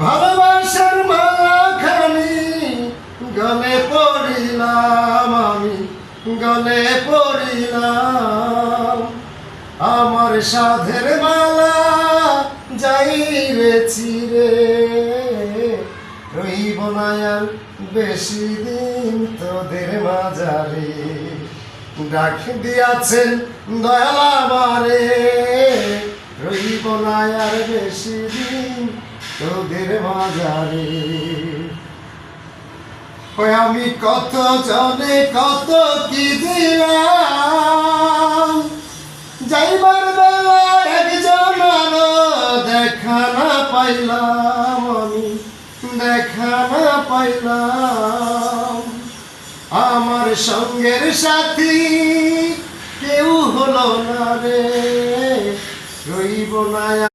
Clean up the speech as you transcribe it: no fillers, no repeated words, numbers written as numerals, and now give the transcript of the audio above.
ভালোবাসার মালাখানি গলে পড়িলাম, আমি গলে পড়িলাম। আমার সাধের মালা যাইরে ছিঁড়ে, রইব না আর বেশি দিন তোদের মাঝারে। ডাক দিয়াছেন দয়াল আমারে, রইব না আর বেশি দিন তোদের মাঝারে। ওই আমি কত জনে কত কি দিলাম, যাইবার বেলা একজন দেখা না পাইলাম, আমি দেখা না পাইলাম। আমার সঙ্গের সাথী কেউ হলো না রে, রইব না।